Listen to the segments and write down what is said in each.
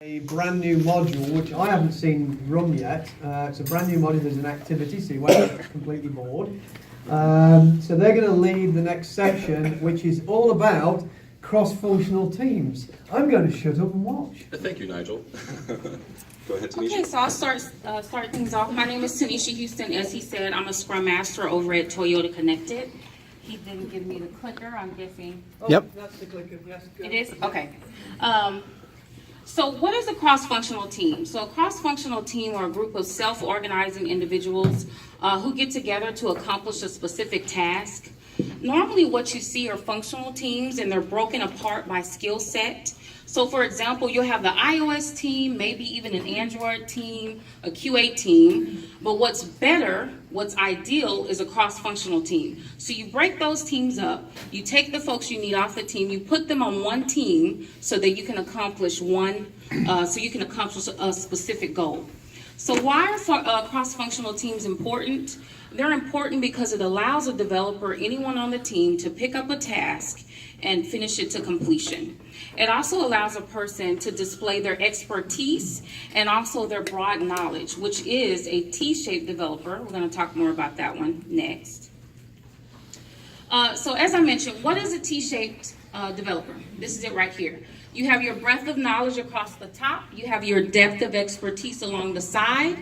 A brand new module which I haven't seen run yet. It's a brand new module. There's an activity, so you won't get completely bored. So they're going to lead the next section, which is all about cross-functional teams. I'm going to shut up and watch. Thank you, Nigel. Go ahead, Tanisha. Okay, so I'll start things off. My name is Tanisha Houston. As he said, I'm a Scrum Master over at Toyota Connected. He didn't give me the clicker, I'm guessing. Oh, Yep. That's the clicker. Yes, good. It is? Okay. So what is a cross-functional team? So a cross-functional team are a group of self-organizing individuals who get together to accomplish a specific task. Normally what you see are functional teams, and they're broken apart by skill set. So for example, you'll have the iOS team, maybe even an Android team, a QA team. But what's better, what's ideal is a cross-functional team. So you break those teams up, you take the folks you need off the team, you put them on one team so that you can accomplish a specific goal. So why are cross-functional teams important? They're important because it allows a developer, anyone on the team, to pick up a task and finish it to completion. It also allows a person to display their expertise and also their broad knowledge, which is a T-shaped developer. We're going to talk more about that one next. So as I mentioned, what is a T-shaped developer? This is it right here. You have your breadth of knowledge across the top. You have your depth of expertise along the side.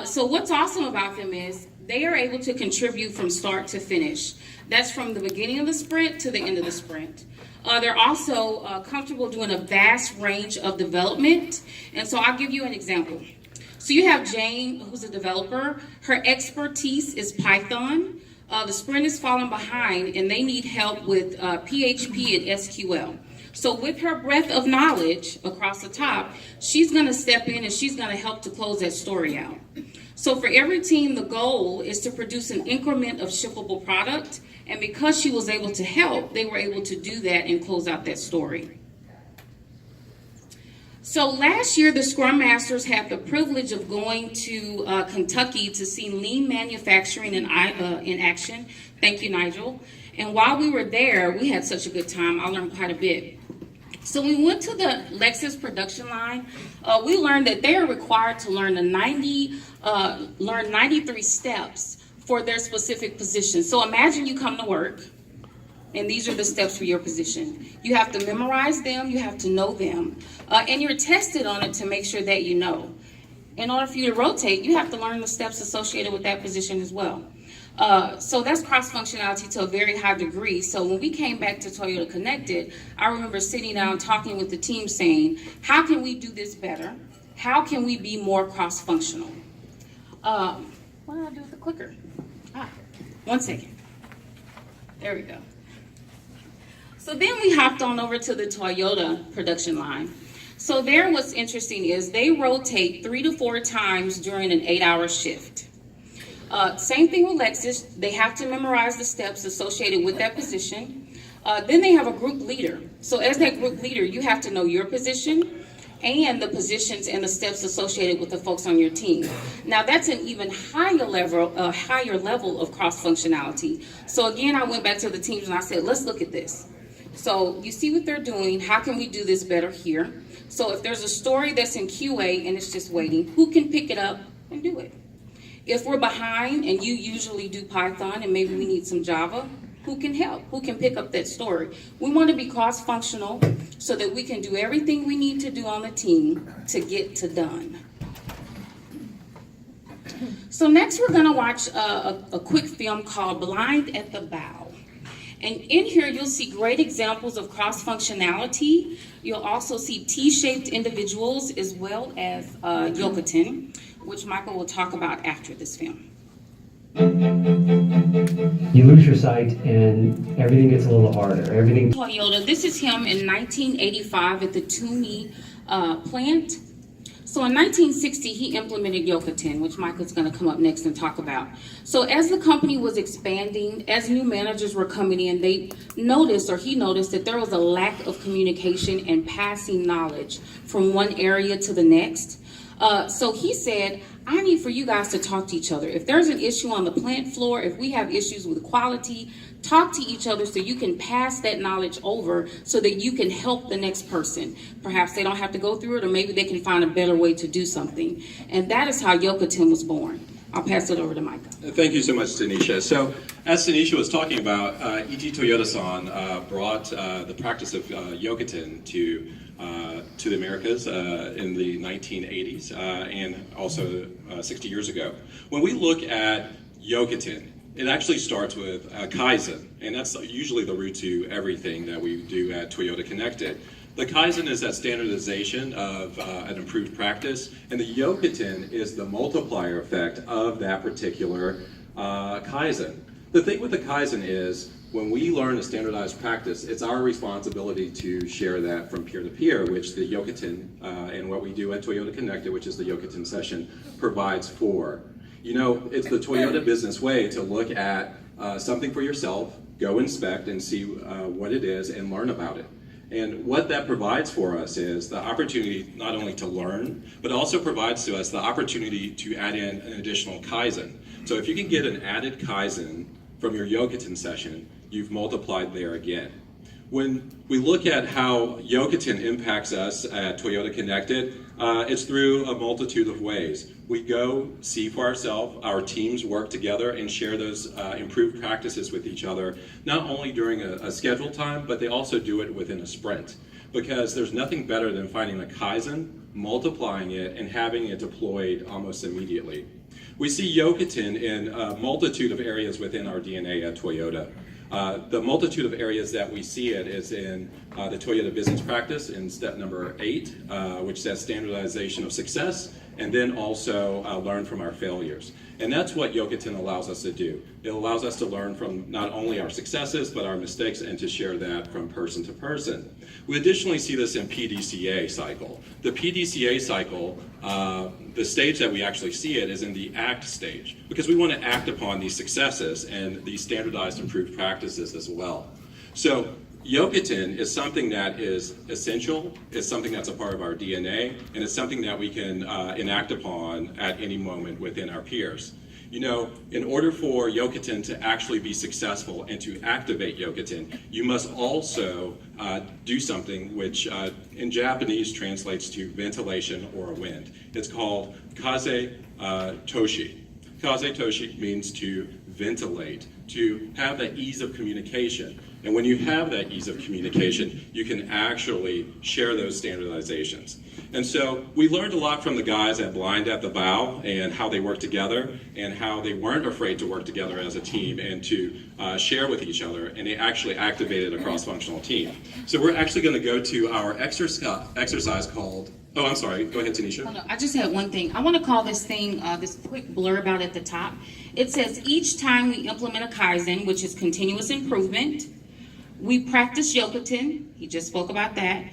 So what's awesome about them is they are able to contribute from start to finish. That's from the beginning of the sprint to the end of the sprint. They're also comfortable doing a vast range of development. And so I'll give you an example. So you have Jane, who's a developer. Her expertise is Python. The sprint is falling behind, and they need help with PHP and SQL. So with her breadth of knowledge across the top, she's going to step in and she's going to help to close that story out. So for every team, the goal is to produce an increment of shippable product. And because she was able to help, they were able to do that and close out that story. So last year, the Scrum Masters had the privilege of going to Kentucky to see lean manufacturing in action. Thank you, Nigel. And while we were there, we had such a good time. I learned quite a bit. So we went to the Lexus production line. We learned that they are required to learn 93 steps for their specific position. So imagine you come to work, and these are the steps for your position. You have to memorize them, you have to know them, and you're tested on it to make sure that you know. In order for you to rotate, you have to learn the steps associated with that position as well. So that's cross-functionality to a very high degree. So when we came back to Toyota Connected, I remember sitting down talking with the team saying, how can we do this better? How can we be more cross-functional? What did I do with the clicker? 1 second. There we go. So then we hopped on over to the Toyota production line. So there, what's interesting is they rotate 3 to 4 times during an 8-hour shift. Same thing with Lexus. They have to memorize the steps associated with that position. Then they have a group leader. So as that group leader, you have to know your position and the positions and the steps associated with the folks on your team. Now that's an even higher level of cross-functionality. So again, I went back to the teams and I said, let's look at this. So you see what they're doing. How can we do this better here? So if there's a story that's in QA and it's just waiting, who can pick it up and do it? If we're behind and you usually do Python and maybe we need some Java, who can help? Who can pick up that story? We want to be cross-functional so that we can do everything we need to do on the team to get to done. So next we're going to watch a quick film called Blind at the Bow. And in here you'll see great examples of cross-functionality. You'll also see T-shaped individuals as well as Yokoten, which Michael will talk about after this film. You lose your sight and everything gets a little harder. Toyota, this is him in 1985 at the Toomey plant. So in 1960, he implemented Yokoten, which Michael's going to come up next and talk about. So as the company was expanding, as new managers were coming in, he noticed that there was a lack of communication and passing knowledge from one area to the next. So he said, I need for you guys to talk to each other. If there's an issue on the plant floor, if we have issues with quality, talk to each other so you can pass that knowledge over so that you can help the next person. Perhaps they don't have to go through it, or maybe they can find a better way to do something. And that is how Yokoten was born. I'll pass it over to Micah. Thank you so much, Tanisha. So, as Tanisha was talking about, E.G. Toyoda-san brought the practice of Yokoten to the Americas in the 1980s and also 60 years ago. When we look at Yokoten, it actually starts with Kaizen, and that's usually the root to everything that we do at Toyota Connected. The Kaizen is that standardization of an improved practice, and the Yokoten is the multiplier effect of that particular Kaizen. The thing with the Kaizen is, when we learn a standardized practice, it's our responsibility to share that from peer to peer, which the Yokoten and what we do at Toyota Connected, which is the Yokoten session, provides for. You know, it's the Toyota business way to look at something for yourself, go inspect and see what it is and learn about it. And what that provides for us is the opportunity not only to learn, but also provides to us the opportunity to add in an additional Kaizen. So if you can get an added Kaizen from your Yokoten session, you've multiplied there again. When we look at how Yokoten impacts us at Toyota Connected, it's through a multitude of ways. We go see for ourselves, our teams work together and share those improved practices with each other, not only during a scheduled time, but they also do it within a sprint. Because there's nothing better than finding a Kaizen, multiplying it, and having it deployed almost immediately. We see Yokoten in a multitude of areas within our DNA at Toyota. The multitude of areas that we see it is in the Toyota business practice in step number 8, which says standardization of success, and then also learn from our failures. And that's what Yokoten allows us to do. It allows us to learn from not only our successes, but our mistakes, and to share that from person to person. We additionally see this in PDCA cycle. The PDCA cycle, the stage that we actually see it is in the ACT stage, because we want to act upon these successes and these standardized improved practices as well. So Yokoten is something that is essential, it's something that's a part of our DNA, and it's something that we can enact upon at any moment within our peers. You know, in order for Yokoten to actually be successful and to activate Yokoten, you must also do something which in Japanese translates to ventilation or wind. It's called kaze toshi. Kaze toshi means to ventilate, to have that ease of communication. And when you have that ease of communication, you can actually share those standardizations. And so we learned a lot from the guys at Blind at the Bow and how they work together and how they weren't afraid to work together as a team and to share with each other, and they actually activated a cross-functional team. So we're actually going to go to our exercise called, oh, I'm sorry, go ahead, Tanisha. Oh, no, I just had one thing. I want to call this thing, this quick blurb out at the top. It says, each time we implement a Kaizen, which is continuous improvement, we practice Yokoten, he just spoke about that.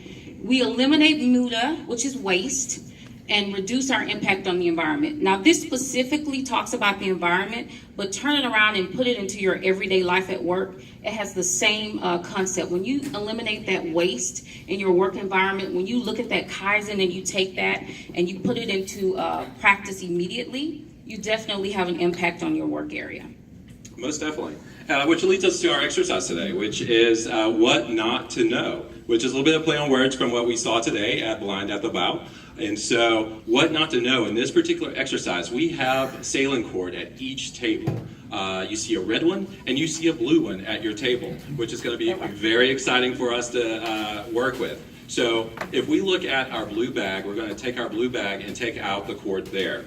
We eliminate muda, which is waste, and reduce our impact on the environment. Now, this specifically talks about the environment, but turn it around and put it into your everyday life at work. It has the same concept. When you eliminate that waste in your work environment, when you look at that Kaizen and you take that and you put it into practice immediately, you definitely have an impact on your work area. Most definitely. Which leads us to our exercise today, which is what not to know, which is a little bit of play on words from what we saw today at Blind at the Bow. And so, what not to know in this particular exercise, we have sailing cord at each table. You see a red one and you see a blue one at your table, which is going to be very exciting for us to work with. So, if we look at our blue bag, we're going to take our blue bag and take out the cord there.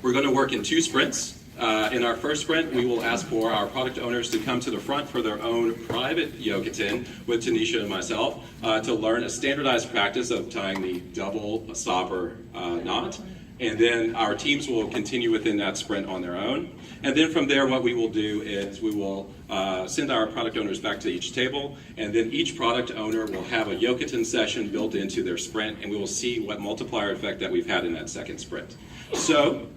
We're going to work in 2 sprints. In our first sprint, we will ask for our product owners to come to the front for their own private Yokoten with Tanisha and myself to learn a standardized practice of tying the double stopper knot. And then our teams will continue within that sprint on their own. And then from there, what we will do is we will send our product owners back to each table, and then each product owner will have a Yokoten session built into their sprint, and we will see what multiplier effect that we've had in that second sprint. So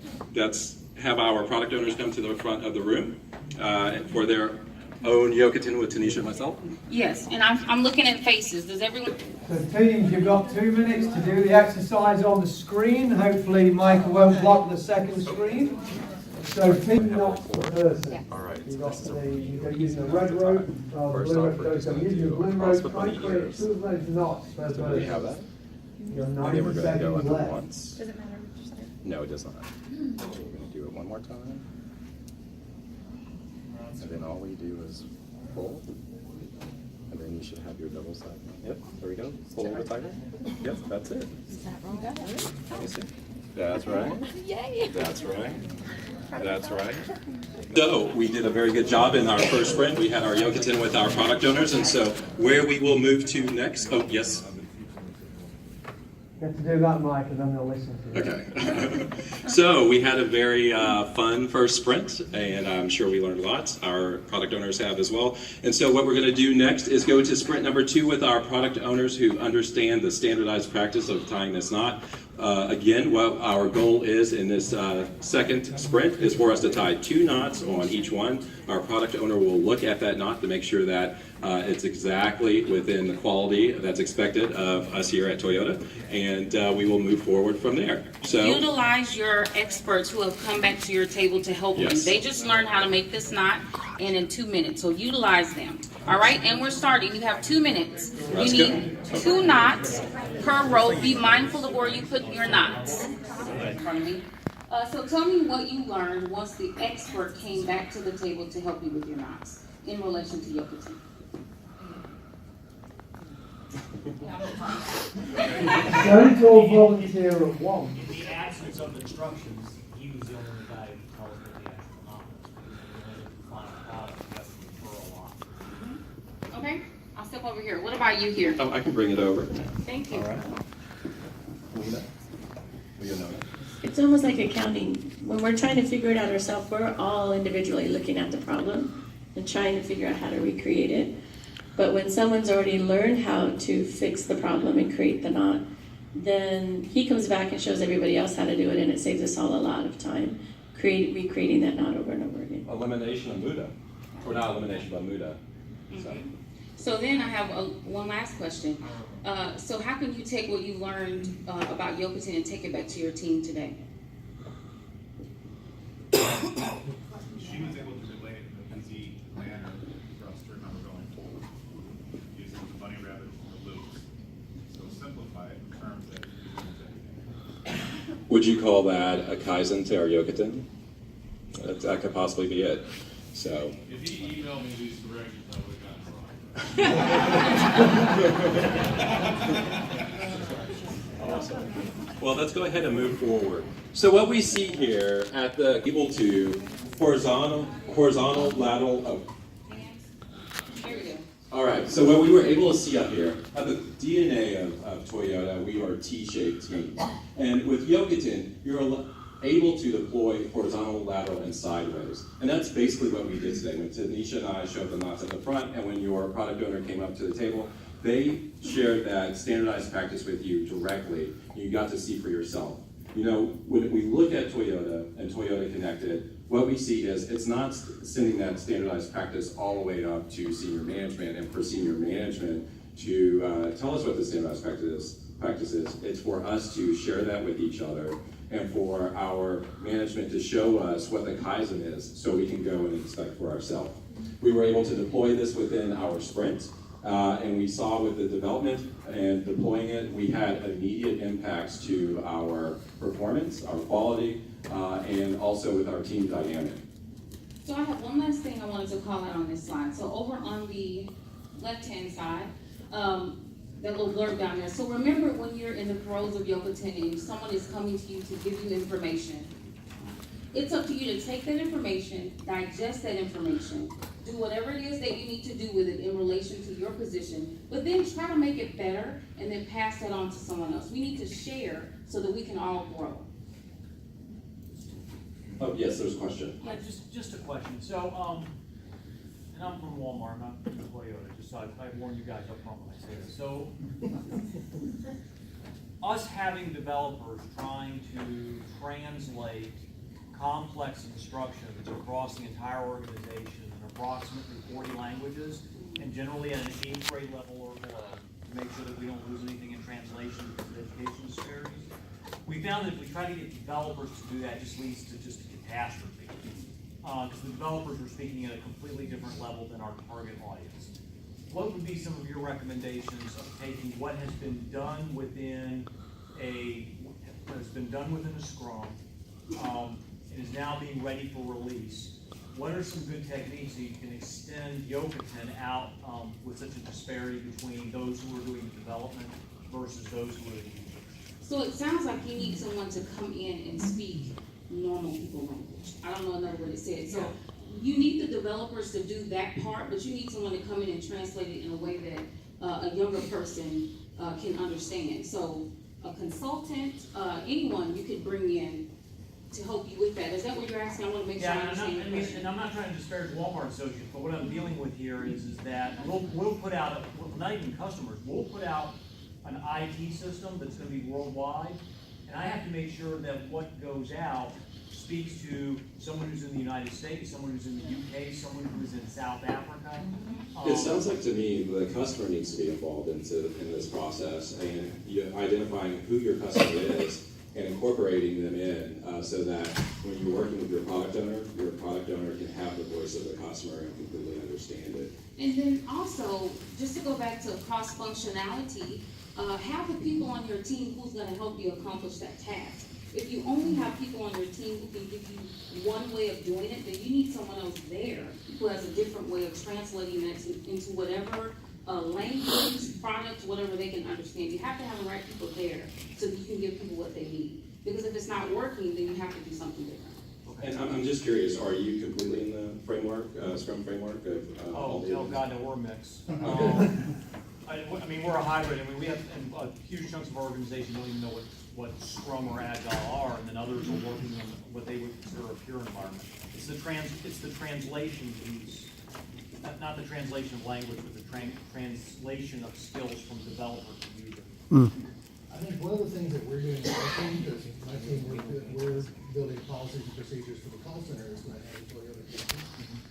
have our product owners come to the front of the room for their own Yokoten with Tanisha and myself. Yes, and I'm looking at faces. Does everyone? So teams, you've got 2 minutes to do the exercise on the screen. Hopefully Michael won't block the second screen. So team knots per person. All right. You've got you're using a red rope, or blue rope, so using a blue rope, try and create 2 of those knots per person. Do we have that? You're I think 90 we're going to go seconds under left. once. Does it matter what you say? No, it does not. We're going to do it one more time. And then all we do is pull. And then you should have your double side. Yep, there we go. Pull a little tighter. Yep, that's it. Let me see. That's right. Yay! That's right. That's right. So we did a very good job in our first sprint. We had our Yokoten with our product owners, and so where we will move to next. Oh, yes. You have to do that, Mike, and then they'll listen to you. Okay. So we had a very fun first sprint, and I'm sure we learned a lot. Our product owners have as well. And so what we're going to do next is go to sprint number 2 with our product owners who understand the standardized practice of tying this knot. Again, what our goal is in this second sprint is for us to tie 2 knots on each one. Our product owner will look at that knot to make sure that it's exactly within the quality that's expected of us here at Toyota, and we will move forward from there. So Utilize your experts who have come back to your table to help you. Yes. They just learned how to make this knot in 2 minutes, so utilize them. All right, and we're starting. You have 2 minutes. Let's You go. need 2 knots per rope. Be mindful of where you put your knots. In front of me. So tell me what you learned once the expert came back to the table to help you with your knots in relation to Yokoten. Don't all volunteer at once. In the absence of instructions, he was the only guy who could tell us what the actual knot was. Because we wanted to find out, we have to refer a lot. Okay, I'll step over here. What about you here? I can bring it over. Thank you. All right. Lena? We know that. It's almost like accounting. When we're trying to figure it out ourselves, we're all individually looking at the problem and trying to figure out how to recreate it. But when someone's already learned how to fix the problem and create the knot, then he comes back and shows everybody else how to do it, and it saves us all a lot of time recreating that knot over and over again. Elimination of Muda. Or not elimination, but Muda. So. So then I have one last question. So how can you take what you learned about Yokoten and take it back to your team today? She was able to relate it in an easy manner for us to remember going forward, using the bunny rabbit and the loops. So simplify it in terms that you can use everything. Would you call that a Kaizen to our Yokoten? That could possibly be it. So. If he emailed me these directions, I would have gotten wrong. Awesome. Well, let's go ahead and move forward. So what we see here at the able to horizontal, lateral. Here we go. All right. So what we were able to see up here at the DNA of Toyota, we are a T-shaped team, and with Yokoten, you're able to deploy horizontal, lateral, and sideways. And that's basically what we did today. When Tanisha and I showed the knots at the front, and when your product owner came up to the table, they shared that standardized practice with you directly. You got to see for yourself. You know, when we look at Toyota and Toyota Connected, what we see is it's not sending that standardized practice all the way up to senior management and for senior management to tell us what the standardized practice is. It's for us to share that with each other and for our management to show us what the Kaizen is so we can go and inspect for ourselves. We were able to deploy this within our sprint, and we saw with the development and deploying it, we had immediate impacts to our performance, our quality, and also with our team dynamic. So I have one last thing I wanted to call out on this slide. So over on the left-hand side, that little blurb down there. So remember when you're in the throes of Yokoten and someone is coming to you to give you information, it's up to you to take that information, digest that information, do whatever it is that you need to do with it in relation to your position, but then try to make it better and then pass that on to someone else. We need to share so that we can all grow. Oh, yes, there's a question. Yeah, just a question. So, and I'm from Walmart, I'm not from Toyota, just so I warn you guys up front when I say this. So, us having developers trying to translate complex instructions across the entire organization and approximately 40 languages, and generally at an 8th grade level or below, to make sure that we don't lose anything in translation because of education disparities. We found that if we try to get developers to do that, it just leads to just a catastrophe. Because the developers are speaking at a completely different level than our target audience. What would be some of your recommendations of taking what has been done within a Scrum, and is now being ready for release? What are some good techniques that you can extend Yokoten out with such a disparity between those who are doing the development versus those who are the users? So it sounds like you need someone to come in and speak normal people language. I don't know another way to say it. So you need the developers to do that part, but you need someone to come in and translate it in a way that a younger person can understand. So a consultant, anyone you could bring in to help you with that. Is that what you're asking? I want to make sure I understand your question. And I'm not trying to disparage Walmart associates, but what I'm dealing with here is that we'll put out, not even customers, we'll put out an IT system that's going to be worldwide, and I have to make sure that what goes out speaks to someone who's in the United States, someone who's in the UK, someone who's in South Africa. It sounds like to me the customer needs to be involved in this process, and identifying who your customer is and incorporating them in so that when you're working with your product owner can have the voice of the customer and completely understand it. And then also, just to go back to cross-functionality, have the people on your team who's going to help you accomplish that task. If you only have people on your team who can give you one way of doing it, then you need someone else there who has a different way of translating that into whatever language, product, whatever they can understand. You have to have the right people there so that you can give people what they need. Because if it's not working, then you have to do something different. And I'm just curious, are you completely in the framework, Scrum framework of all the God, no, we're a mix. I mean, we're a hybrid. I mean, we have huge chunks of our organization don't even know what Scrum or Agile are, and then others are working in what they would consider a pure environment. It's the translation piece, not the translation of language, but the translation of skills from developer to user. I think one of the things that we're doing in our team, because my team, we're building policies and procedures for the call center, is